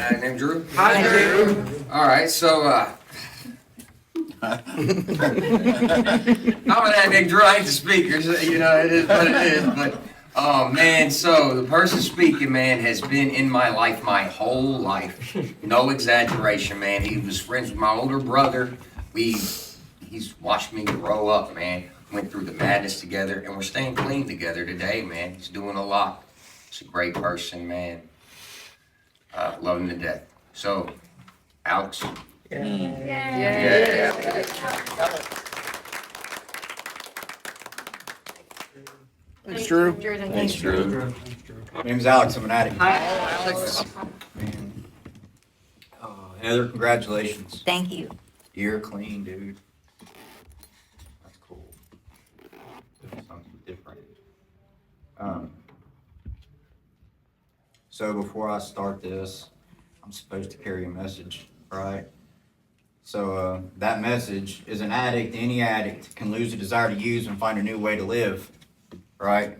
guy named Drew. Hi, Drew. All right, so I'm a guy named Drew. I ain't the speaker, so, you know, it is what it is. But oh man, so the person speaking, man, has been in my life my whole life. No exaggeration, man. He was friends with my older brother. He's watched me grow up, man. Went through the madness together, and we're staying clean together today, man. He's doing a lot. He's a great person, man. Love him to death. So, Alex. Yeah. Thanks, Drew. Thanks, Drew. My name's Alex. I'm an addict. Hi, Alex. Man. Heather, congratulations. Thank you. You're clean, dude. That's cool. Doing something different. So before I start this, I'm supposed to carry a message, right? So that message is an addict, any addict can lose the desire to use and find a new way to live, right?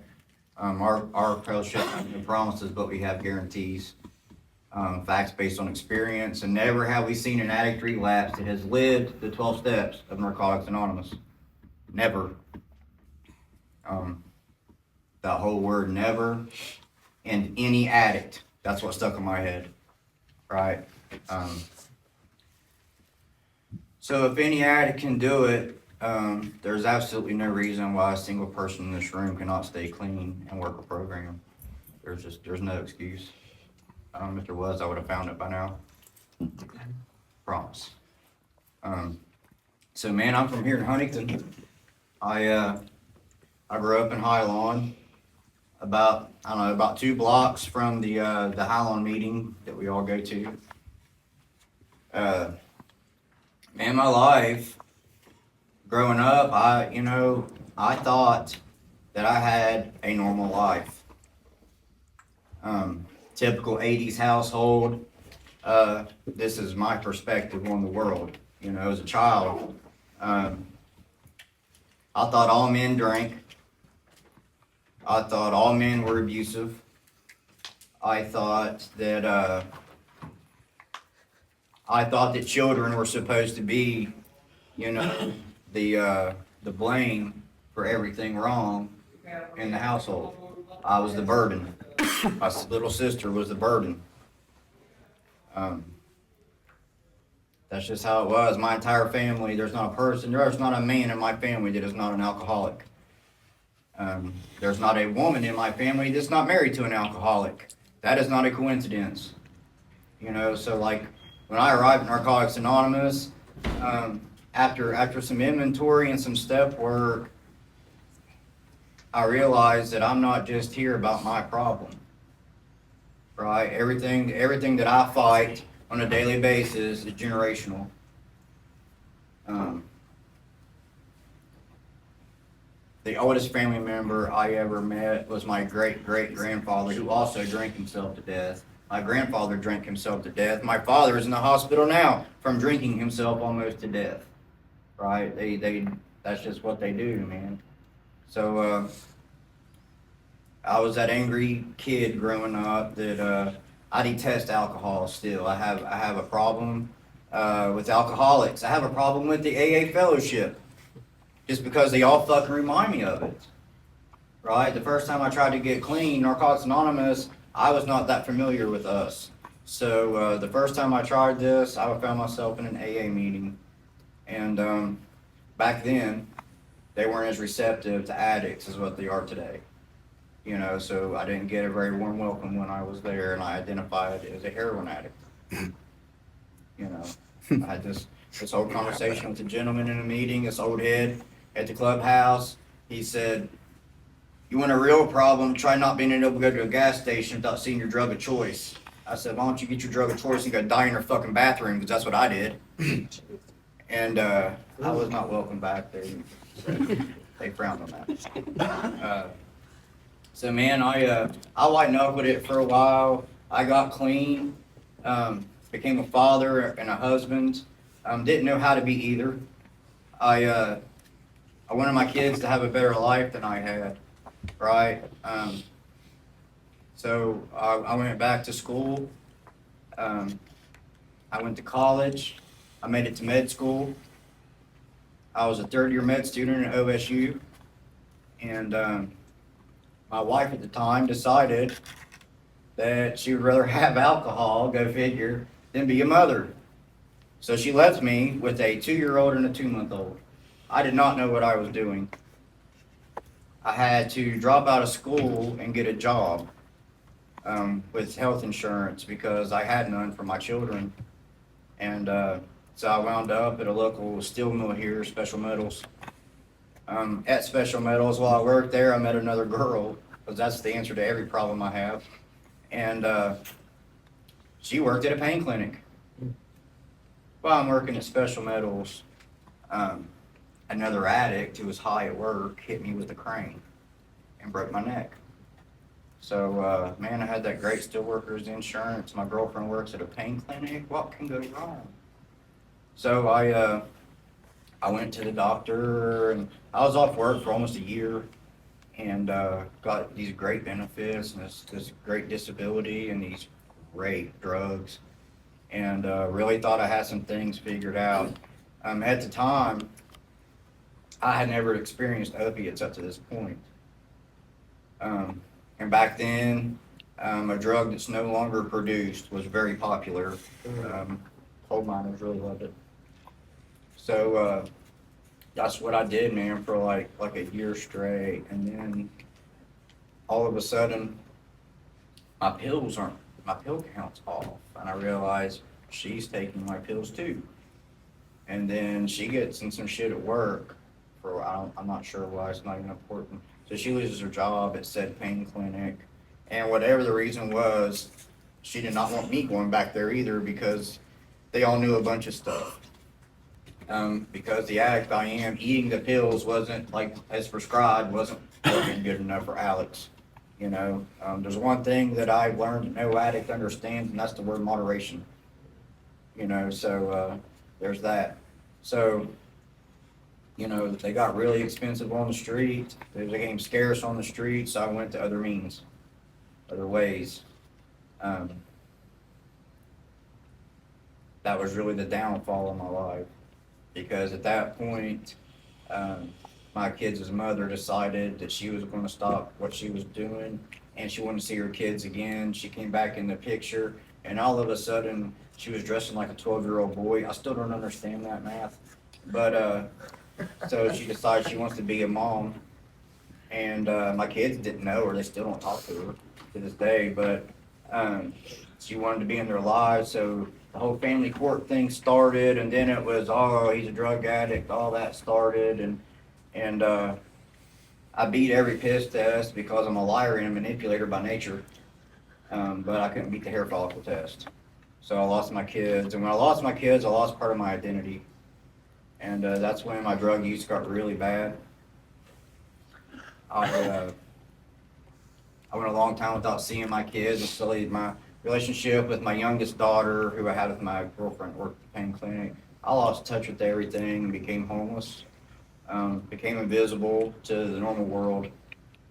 Our fellowship has no promises, but we have guarantees. Facts based on experience, and never have we seen an addict relapse that has lived the 12 steps of Narcotics Anonymous. Never. That whole word never, and any addict, that's what stuck in my head, right? So if any addict can do it, there's absolutely no reason why a single person in this room cannot stay clean and work a program. There's no excuse. If there was, I would have found it by now. Promise. So man, I'm from here in Huntington. I grew up in Highland, about 2 blocks from the Highland meeting that we all go to. Man, my life growing up, I thought that I had a normal life. Typical 80s household. This is my perspective on the world. You know, as a child, I thought all men drank. I thought all men were abusive. I thought that children were supposed to be, the blame for everything wrong in the household. I was the burden. My little sister was the burden. That's just how it was. My entire family, there's not a man in my family that is not an alcoholic. There's not a woman in my family that's not married to an alcoholic. That is not a coincidence. So like when I arrived at Narcotics Anonymous, after some inventory and some step work, I realized that I'm not just here about my problem. Right? Everything that I fight on a daily basis is generational. The oldest family member I ever met was my great-great-grandfather, who also drank himself to death. My grandfather drank himself to death. My father is in the hospital now from drinking himself almost to death. Right? That's just what they do, man. So, I was that angry kid growing up that I detest alcohol still. I have a problem with alcoholics. I have a problem with the AA fellowship just because they all fucking remind me of it. Right? The first time I tried to get clean, Narcotics Anonymous, I was not that familiar with us. So the first time I tried this, I found myself in an AA meeting. And back then, they weren't as receptive to addicts as what they are today. So I didn't get a very warm welcome when I was there, and I identified as a heroin addict. I had this whole conversation with a gentleman in a meeting, this old head at the clubhouse. He said, "You want a real problem, try not being able to go to a gas station without seeing your drug of choice." I said, "Why don't you get your drug of choice and go die in your fucking bathroom?" Because that's what I did. And I was not welcome back there. They frowned on that. So man, I white knuckled it for a while. I got clean, became a father and a husband. Didn't know how to be either. I wanted my kids to have a better life than I had, right? So I went back to school I went to college. I made it to med school. I was a third-year med student at OSU. And my wife at the time decided that she would rather have alcohol, go figure, than be a mother. So she left me with a 2-year-old and a 2-month-old. I did not know what I was doing. I had to drop out of school and get a job with health insurance because I had none for my children. And so I wound up at a local steel mill here, Special Metals. At Special Metals, while I worked there, I met another girl, because that's the answer to every problem I have. And she worked at a pain clinic. While I'm working at Special Metals, another addict who was high at work hit me with a crane and broke my neck. So, man, I had that great steelworkers insurance. My girlfriend works at a pain clinic. What can go wrong? So I went to the doctor, and I was off work for almost a year, and got these great benefits and this great disability and these great drugs, and really thought I had some things figured out. At the time, I had never experienced opiates up to this point. And back then, a drug that's no longer produced was very popular. Coal miners really loved it. So that's what I did, man, for like a year straight. And then all of a sudden, my pill count's off. And I realized she's taking my pills too. And then she gets in some shit at work for, I'm not sure why, it's not even important. So she loses her job at said pain clinic. And whatever the reason was, she did not want me going back there either because they all knew a bunch of stuff. Because the addict I am, eating the pills wasn't, like, as prescribed, wasn't working good enough for Alex. You know, there's one thing that I've learned that no addict understands, and that's the word moderation. You know, so there's that. So, you know, they got really expensive on the street. They became scarce on the street, so I went to other means, other ways. That was really the downfall of my life. Because at that point, my kids' mother decided that she was going to stop what she was doing, and she wanted to see her kids again. She came back in the picture, and all of a sudden, she was dressing like a 12-year-old boy. I still don't understand that math. But, so she decides she wants to be a mom. And my kids didn't know her. They still don't talk to her to this day. But she wanted to be in their lives, so the whole family court thing started, and then it was, oh, he's a drug addict, all that started, and I beat every piss test because I'm a liar and a manipulator by nature, but I couldn't beat the hair follicle test. So I lost my kids, and when I lost my kids, I lost part of my identity, and that's when my drug use got really bad. I went a long time without seeing my kids, and slowly my relationship with my youngest daughter, who I had with my girlfriend, worked at the pain clinic. I lost touch with everything, became homeless, became invisible to the normal world,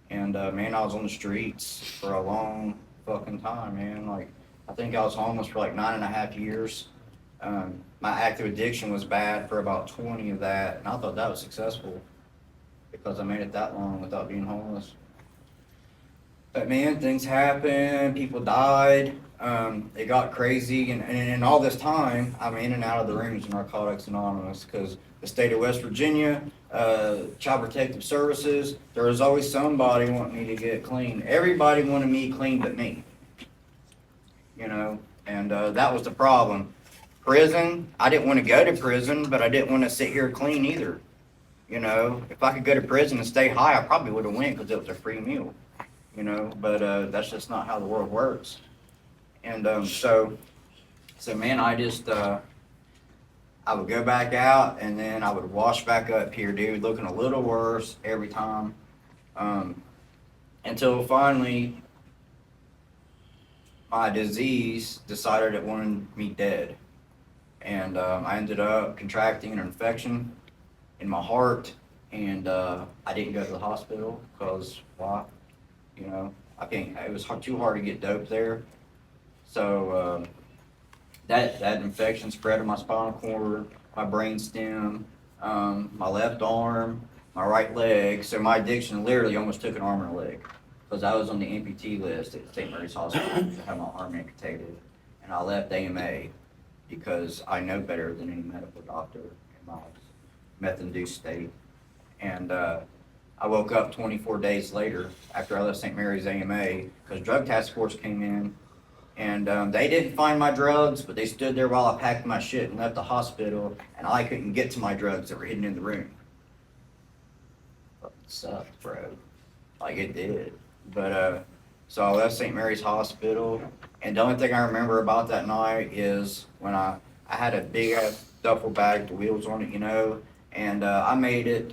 and man, I was on the streets for a long fucking time, man. Like, I think I was homeless for like 9.5 years. My active addiction was bad for about 20 of that, and I thought that was successful because I made it that long without being homeless. But man, things happened, people died, it got crazy, and all this time, I'm in and out of the rooms of Narcotics Anonymous, because the state of West Virginia, Child Protective Services, there was always somebody wanting me to get clean. Everybody wanted me clean but me, you know, and that was the problem. Prison, I didn't want to go to prison, but I didn't want to sit here clean either. You know, if I could go to prison and stay high, I probably would have went because it was a free meal. You know, but that's just not how the world works. And so man, I just I would go back out, and then I would wash back up here, dude, looking a little worse every time, until finally my disease decided it wanted me dead, and I ended up contracting an infection in my heart, and I didn't go to the hospital because why? You know, I can't, it was too hard to get dope there. So that infection spread to my spinal cord, my brain stem, my left arm, my right leg. So my addiction literally almost took an arm and a leg. Because I was on the amputee list at St. Mary's Hospital to have my arm amputated. And I left AMA because I know better than any medical doctor in my meth-induced state. And I woke up 24 days later after I left St. Mary's AMA because drug task force came in. And they didn't find my drugs, but they stood there while I packed my shit and left the hospital, and I couldn't get to my drugs that were hidden in the room. Fucking sucked, bro. Like, it did. But, so I left St. Mary's Hospital, and the only thing I remember about that night is when I had a big-ass duffel bag with the wheels on it, you know, and I made it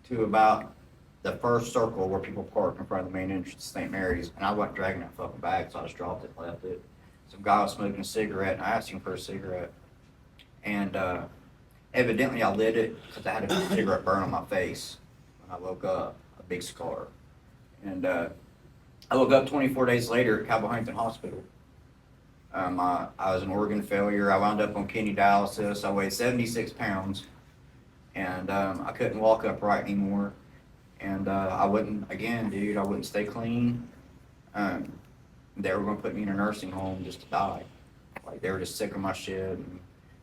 to about the first circle where people park in front of the main entrance to St. Mary's, and I wasn't dragging that fucking bag, so I just dropped it and left it. Some guy was smoking a cigarette, and I asked him for a cigarette. And evidently I lit it because I had a cigarette burn on my face when I woke up, a big scar. And I woke up 24 days later at Cowboy Hospital. I was an organ failure. I wound up on kidney dialysis. I weighed 76 pounds, and I couldn't walk upright anymore. And I wouldn't, again, dude, I wouldn't stay clean. They were going to put me in a nursing home just to die. Like, they were just sick of my shit. And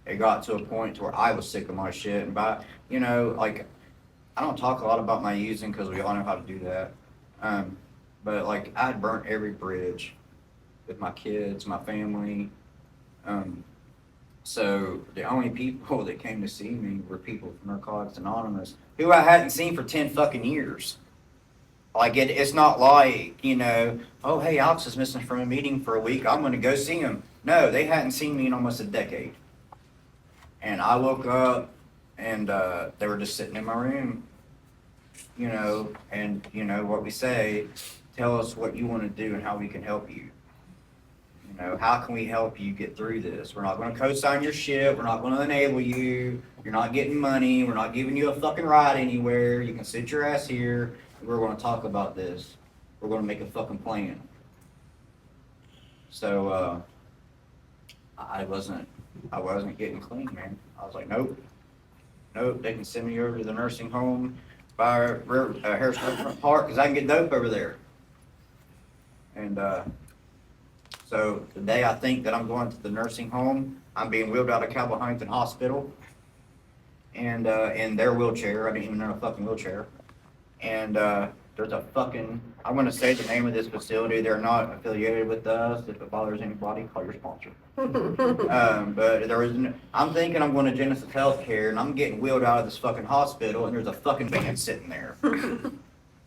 it got to a point to where I was sick of my shit. And by, you know, like, I don't talk a lot about my using because we all know how to do that. But, like, I had burnt every bridge with my kids, my family. So the only people that came to see me were people from Narcotics Anonymous, who I hadn't seen for 10 fucking years. Like, it's not like, you know, oh, hey, Alex is missing from a meeting for a week, I'm gonna go see him. No, they hadn't seen me in almost a decade. And I woke up, and they were just sitting in my room, you know, and, you know, what we say, tell us what you wanna do and how we can help you. You know, how can we help you get through this? We're not going to co-sign your shit. We're not going to enable you. You're not getting money. We're not giving you a fucking ride anywhere. You can sit your ass here. We're going to talk about this. We're going to make a fucking plan. So, I wasn't getting clean, man. I was like, nope. They can send me over to the nursing home by Harrisburg Park because I can get dope over there. And, so the day I think that I'm going to the nursing home, I'm being wheeled out of Cowboy Huntington Hospital, and in their wheelchair. I didn't even know a fucking wheelchair. And there's a fucking, I'm going to say the name of this facility. They're not affiliated with us. If it bothers anybody, call your sponsor. But there was, I'm thinking I'm going to Genesis Healthcare, and I'm getting wheeled out of this fucking hospital, and there's a fucking van sitting there.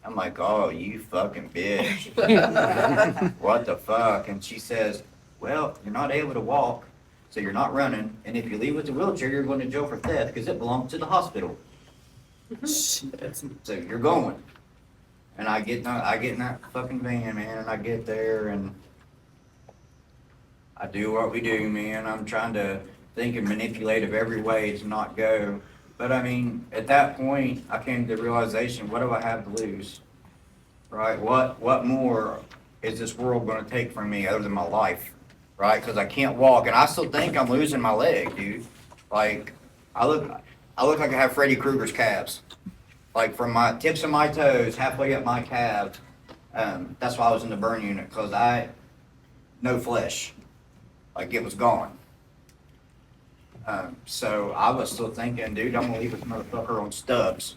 I'm like, oh, you fucking bitch. What the fuck? And she says, well, you're not able to walk, so you're not running. And if you leave with the wheelchair, you're going to jail for theft because it belongs to the hospital. So you're going. And I get in that fucking van, man, and I get there and I do what we do, man. I'm trying to think and manipulate of every way to not go. But I mean, at that point, I came to the realization, what do I have to lose? Right? What more is this world going to take from me other than my life? Right? Because I can't walk, and I still think I'm losing my leg, dude. Like, I look like I have Freddy Krueger's calves. Like, from my tips of my toes, halfway up my calves. That's why I was in the burn unit, because no flesh. Like, it was gone. So I was still thinking, dude, I'm gonna leave this motherfucker on stubs,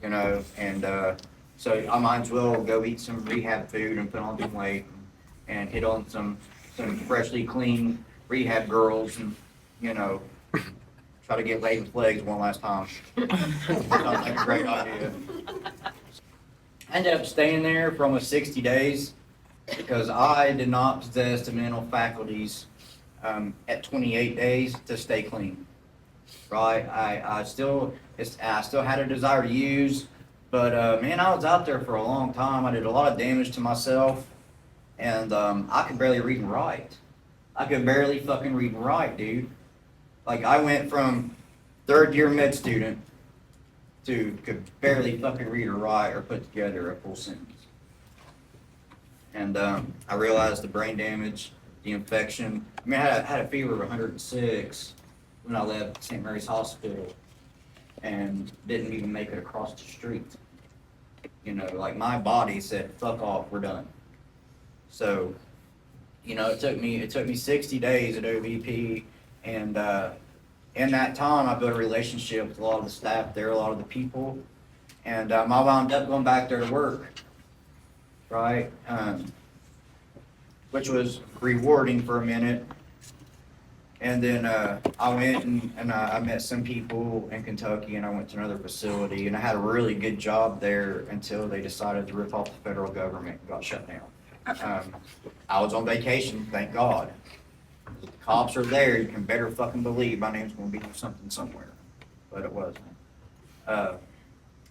you know, and so I might as well go eat some rehab food and put on some weight and hit on some freshly clean rehab girls and, you know, try to get laid with legs one last time. Sounds like a great idea. I ended up staying there for almost 60 days because I did not possess the mental faculties at 28 days to stay clean, right? I still had a desire to use, but man, I was out there for a long time. I did a lot of damage to myself, and I could barely read and write. I could barely fucking read and write, dude. Like, I went from third year med student to could barely fucking read or write or put together a full sentence. And I realized the brain damage, the infection. I mean, I had a fever of 106 when I left St. Mary's Hospital and didn't even make it across the street. You know, like my body said, fuck off, we're done. So, you know, it took me 60 days at OVP, and in that time, I built a relationship with a lot of the staff there, a lot of the people, and I wound up going back there to work, right? Which was rewarding for a minute. And then I went and I met some people in Kentucky, and I went to another facility, and I had a really good job there until they decided to rip off the federal government and got shut down. I was on vacation, thank God. The cops are there, you can better fucking believe my name's gonna be something somewhere, but it wasn't.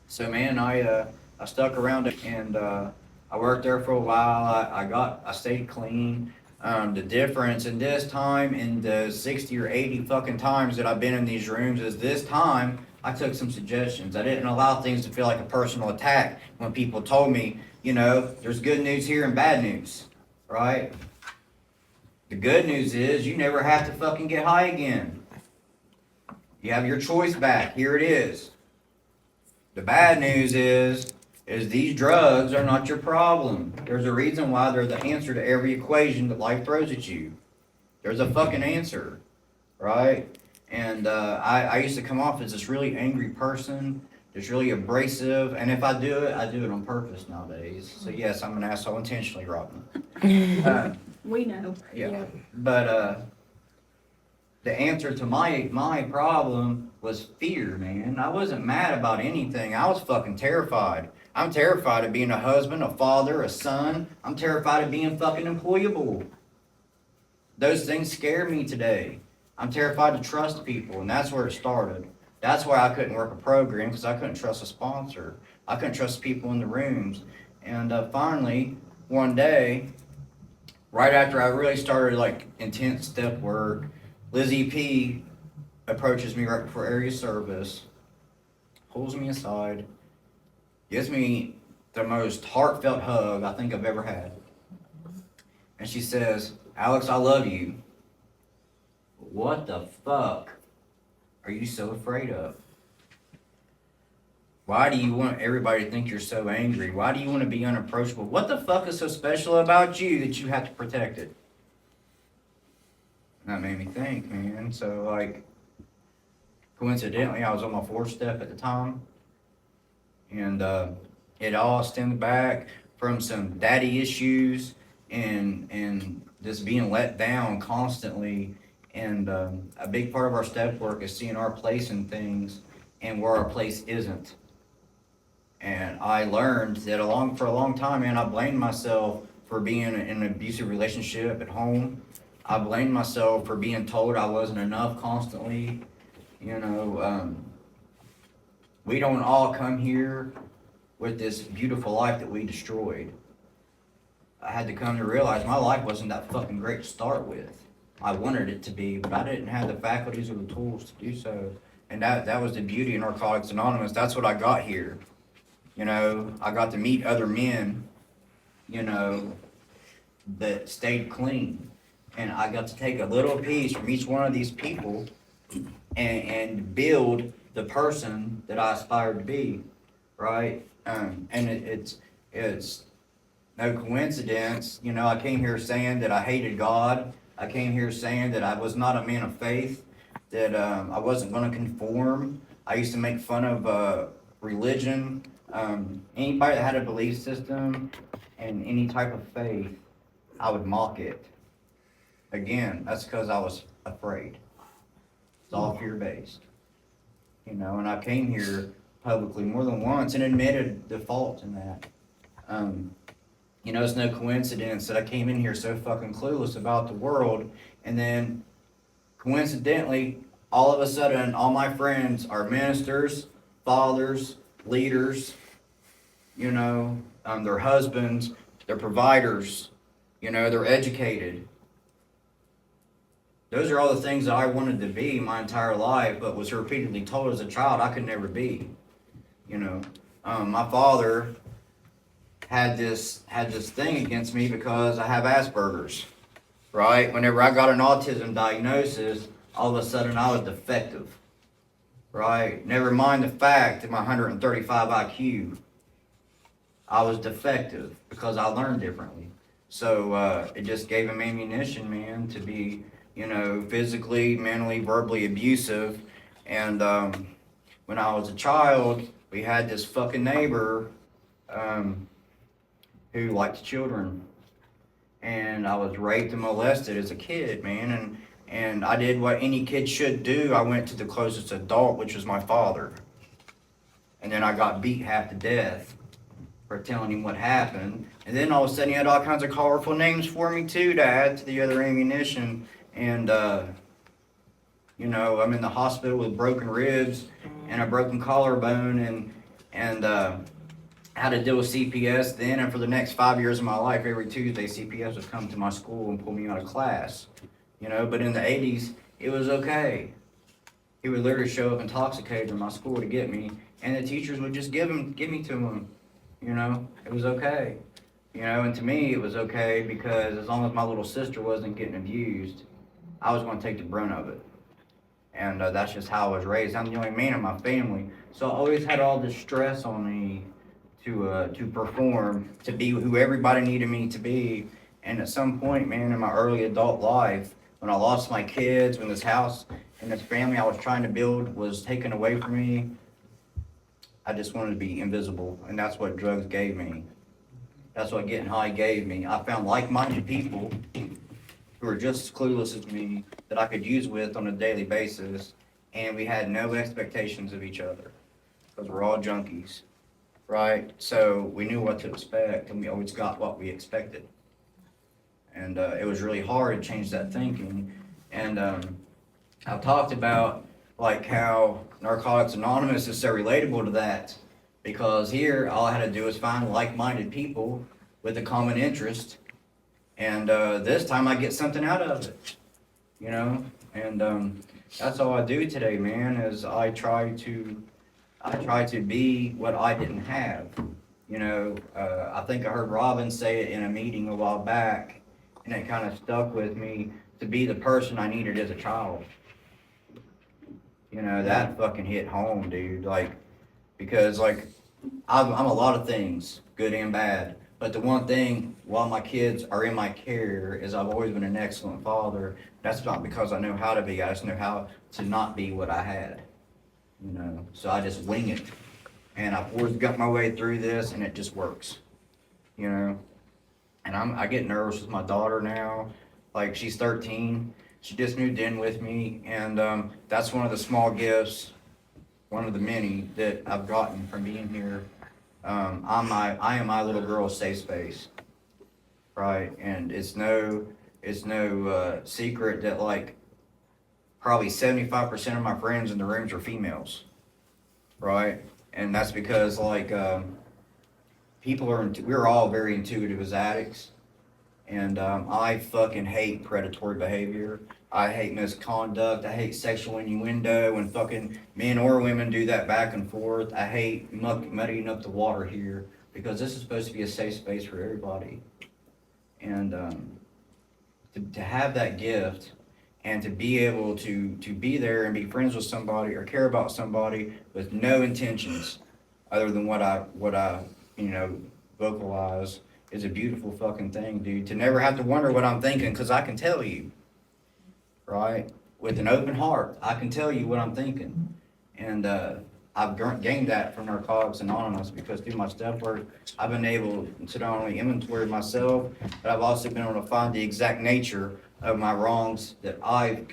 So man, I stuck around and I worked there for a while. I stayed clean. The difference in this time in the 60 or 80 fucking times that I've been in these rooms is this time I took some suggestions. I didn't allow things to feel like a personal attack when people told me, you know, there's good news here and bad news, right? The good news is you never have to fucking get high again. You have your choice back. Here it is. The bad news is these drugs are not your problem. There's a reason why they're the answer to every equation that life throws at you. There's a fucking answer, right? And I used to come off as this really angry person, just really abrasive, and if I do it on purpose nowadays. So yes, I'm an asshole intentionally, Robin. We know. Yeah. But the answer to my problem was fear, man. I wasn't mad about anything. I was fucking terrified. I'm terrified of being a husband, a father, a son. I'm terrified of being fucking employable. Those things scare me today. I'm terrified to trust people, and that's where it started. That's why I couldn't work a program, because I couldn't trust a sponsor. I couldn't trust people in the rooms. And finally, one day, right after I really started like intense step work, Lizzie P approaches me right before area service, pulls me aside, gives me the most heartfelt hug I think I've ever had. And she says, "Alex, I love you. What the fuck are you so afraid of? Why do you want everybody to think you're so angry? Why do you want to be unapproachable? What the fuck is so special about you that you have to protect it?" And that made me think, man. So, like, coincidentally, I was on my 4th step at the time. And it all stemmed back from some daddy issues and just being let down constantly. And a big part of our step work is seeing our place in things and where our place isn't. And I learned that for a long time, man, I blamed myself for being in an abusive relationship at home. I blamed myself for being told I wasn't enough constantly. You know, we don't all come here with this beautiful life that we destroyed. I had to come to realize my life wasn't that fucking great to start with. I wanted it to be, but I didn't have the faculties or the tools to do so. And that was the beauty in Narcotics Anonymous. That's what I got here. You know, I got to meet other men, you know, that stayed clean. And I got to take a little piece from each one of these people and build the person that I aspired to be, right? And it's no coincidence. You know, I came here saying that I hated God. I came here saying that I was not a man of faith, that I wasn't going to conform. I used to make fun of religion. Anybody that had a belief system and any type of faith, I would mock it. Again, that's because I was afraid. It's all fear-based. You know, and I came here publicly more than once and admitted the fault in that. You know, it's no coincidence that I came in here so fucking clueless about the world, and then coincidentally, all of a sudden, all my friends are ministers, fathers, leaders, you know, they're husbands, they're providers, you know, they're educated. Those are all the things that I wanted to be my entire life, but was repeatedly told as a child I could never be. You know, my father had this thing against me because I have Asperger's. right? Whenever I got an autism diagnosis, all of a sudden I was defective, right? Never mind the fact that my 135 IQ, I was defective because I learned differently. So it just gave him ammunition, man, to be, physically, mentally, verbally abusive. And when I was a child, we had this fucking neighbor who liked children. And I was raped and molested as a kid, man. And I did what any kid should do. I went to the closest adult, which was my father. And then I got beat half to death for telling him what happened. And then all of a sudden he had all kinds of colorful names for me too to add to the other ammunition. And, I'm in the hospital with broken ribs and a broken collarbone and had to deal with CPS then. And for the next 5 years of my life, every Tuesday, CPS would come to my school and pull me out of class. But in the 80s, it was okay. He would literally show up intoxicated in my school to get me, and the teachers would just give me to him. It was okay. And to me, it was okay because as long as my little sister wasn't getting abused, I was going to take the brunt of it. And that's just how I was raised. I'm the only man in my family, so I always had all this stress on me to perform, to be who everybody needed me to be. And at some point, man, in my early adult life, when I lost my kids, when this house and this family I was trying to build was taken away from me, I just wanted to be invisible, and that's what drugs gave me. That's what getting high gave me. I found like-minded people who were just as clueless as me that I could use with on a daily basis, and we had no expectations of each other because we're all junkies, right? So we knew what to expect, and we always got what we expected. And it was really hard to change that thinking. And I've talked about like how Narcotics Anonymous is so relatable to that, because here all I had to do was find like-minded people with a common interest, and this time I get something out of it, and that's all I do today, man, is I try to be what I didn't have. I think I heard Robin say it in a meeting a while back, and it kind of stuck with me, to be the person I needed as a child. That fucking hit home, dude. Because I'm a lot of things, good and bad. But the one thing, while my kids are in my care, is I've always been an excellent father. That's not because I know how to be. I just know how to not be what I had. So I just wing it. And I've always got my way through this, and it just works. And I get nervous with my daughter now. She's 13. She just moved in with me, and that's one of the small gifts, one of the many that I've gotten from being here. I am my little girl's safe space, right? And it's no secret that probably 75% of my friends in the rooms are females, right? And that's because we're all very intuitive as addicts. And I fucking hate predatory behavior. I hate misconduct. I hate sexual innuendo when fucking men or women do that back and forth. I hate muddying up the water here, because this is supposed to be a safe space for everybody. And to have that gift and to be able to be there and be friends with somebody or care about somebody with no intentions other than what I vocalize, is a beautiful fucking thing, dude. To never have to wonder what I'm thinking, because I can tell you, right? With an open heart, I can tell you what I'm thinking. And I've gained that from Narcotics Anonymous, because through my step work, I've been able to not only inventory myself, but I've also been able to find the exact nature of my wrongs that I've,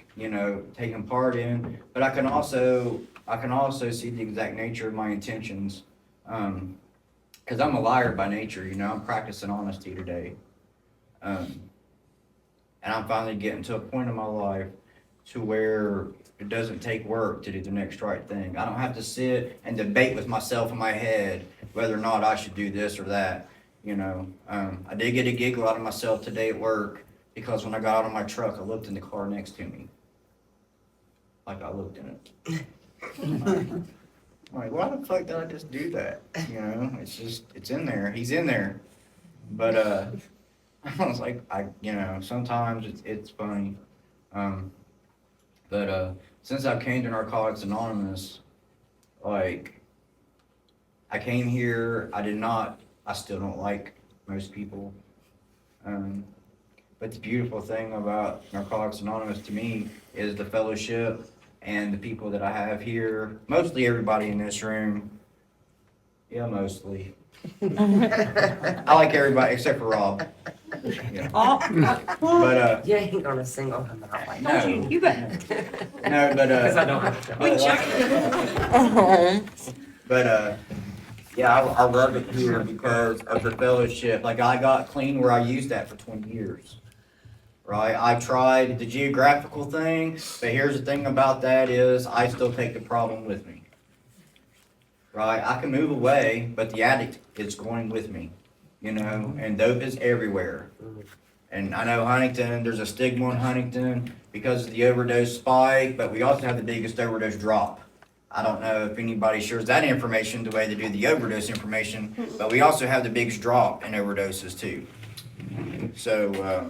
taken part in. But I can also see the exact nature of my intentions. Because I'm a liar by nature, I'm practicing honesty today. And I'm finally getting to a point in my life to where it doesn't take work to do the next right thing. I don't have to sit and debate with myself in my head whether or not I should do this or that. I did get a giggle out of myself today at work, because when I got out of my truck, I looked in the car next to me. I looked in it. Why the fuck did I just do that? It's in there. He's in there. But I was like, sometimes it's funny. But since I came to Narcotics Anonymous, like, I came here, I still don't like most people. But the beautiful thing about Narcotics Anonymous to me is the fellowship and the people that I have here. Mostly everybody in this room. Yeah, mostly. I like everybody except for Rob. Yeah. But You ain't gonna single him out like no, that. You got. no, but Because I don't have to. But yeah, I love it here because of the fellowship. Like, I got clean where I used that for 20 years. Right? I tried the geographical thing, but here's the thing about that is I still take the problem with me. Right? I can move away, but the addict is going with me. And dope is everywhere. And I know Huntington, there's a stigma in Huntington because of the overdose spike, but we also have the biggest overdose drop. I don't know if anybody shares that information the way they do the overdose information, but we also have the biggest drop in overdoses too. So,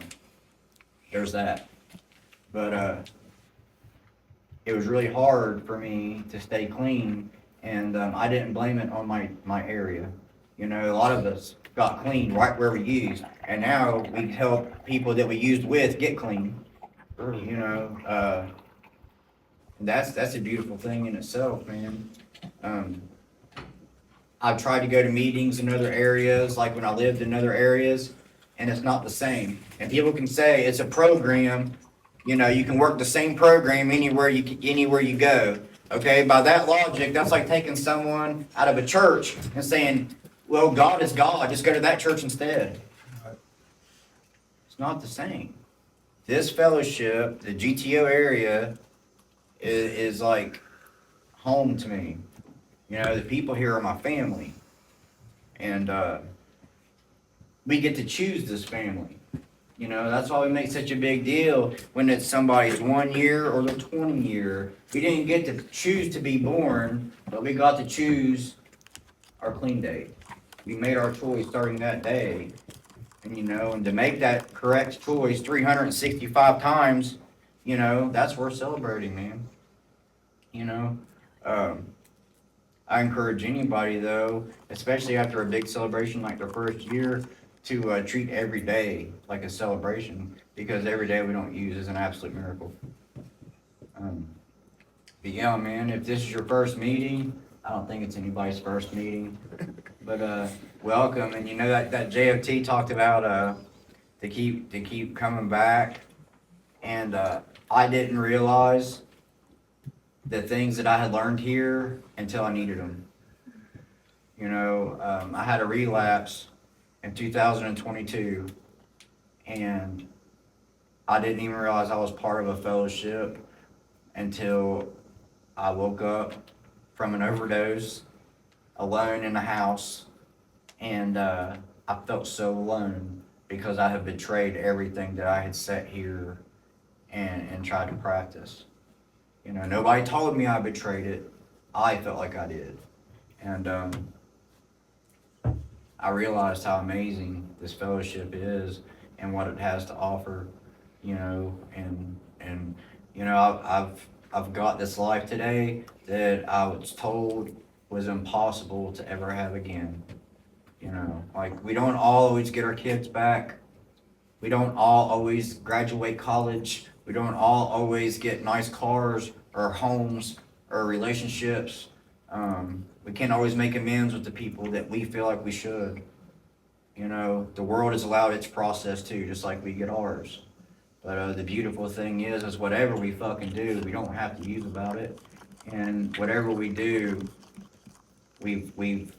there's that. But it was really hard for me to stay clean, and I didn't blame it on my area. A lot of us got clean right where we used, and now we help people that we used with get clean. That's a beautiful thing in itself, man. I've tried to go to meetings in other areas, like when I lived in other areas, and it's not the same. And people can say it's a program, you can work the same program anywhere you go. Okay, by that logic, that's like taking someone out of a church and saying, well, God is God, just go to that church instead. It's not the same. This fellowship, the GTO area, is like home to me. The people here are my family. And we get to choose this family. That's why we make such a big deal when it's somebody's 1 year or the 20 year. We didn't get to choose to be born, but we got to choose our clean date. We made our choice starting that day. And to make that correct choice 365 times, that's worth celebrating, man. I encourage anybody, though, especially after a big celebration like their first year, to treat every day like a celebration, because every day we don't use is an absolute miracle. But yeah, man, if this is your first meeting, I don't think it's anybody's first meeting, but welcome. And that JFT talked about to keep coming back, and I didn't realize the things that I had learned here until I needed them. I had a relapse in 2022, and I didn't even realize I was part of a fellowship until I woke up from an overdose alone in the house, and I felt so alone because I had betrayed everything that I had set here and tried to practice. Nobody told me I betrayed it. I felt like I did. And I realized how amazing this fellowship is and what it has to offer, I've got this life today that I was told was impossible to ever have again. Like, we don't all always get our kids back. We don't all always graduate college. We don't all always get nice cars or homes or relationships. We can't always make amends with the people that we feel like we should. The world has allowed its process too, just like we get ours. But the beautiful thing is whatever we fucking do, we don't have to use about it. And whatever we do, we've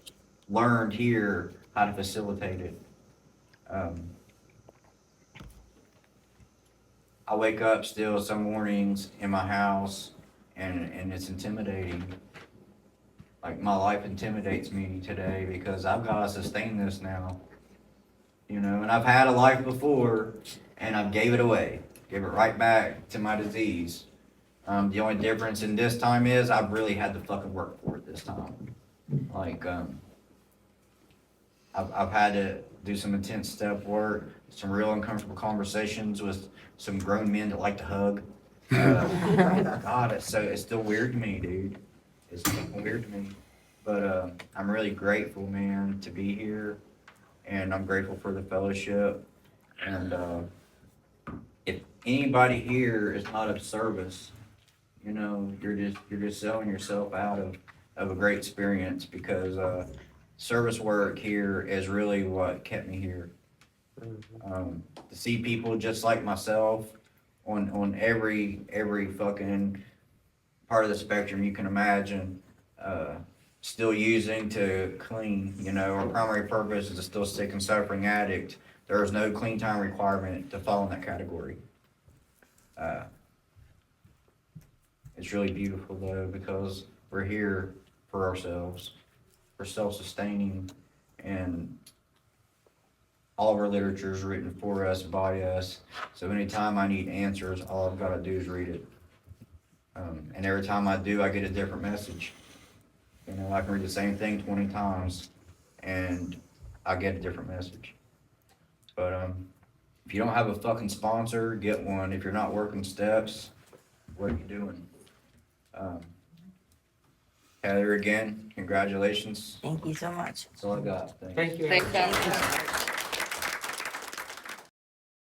learned here how to facilitate it. I wake up still some mornings in my house, and it's intimidating. Like, my life intimidates me today because I've got to sustain this now. And I've had a life before, and I've gave it away. Gave it right back to my disease. The only difference in this time is I've really had to fucking work for it this time. Like, I've had to do some intense step work, some real uncomfortable conversations with some grown men that like to hug. God, it's still weird to me, dude. It's fucking weird to me. But I'm really grateful, man, to be here, and I'm grateful for the fellowship. And if anybody here is not of service, you know, you're just selling yourself out of a great experience, because service work here is really what kept me here. To see people just like myself on every fucking part of the spectrum you can imagine, still using to clean. You know, our primary purpose is a still sick and suffering addict. There is no clean time requirement to fall in that category. It's really beautiful though, because we're here for ourselves. We're self-sustaining, and all of our literature is written for us, by us. So anytime I need answers, all I've got to do is read it. And every time I do, I get a different message. You know, I can read the same thing 20 times, and I get a different message. But if you don't have a fucking sponsor, get one. If you're not working steps, what are you doing? Heather, again, congratulations. Thank you so much. That's all I got. Thanks. Thank you. Thank you.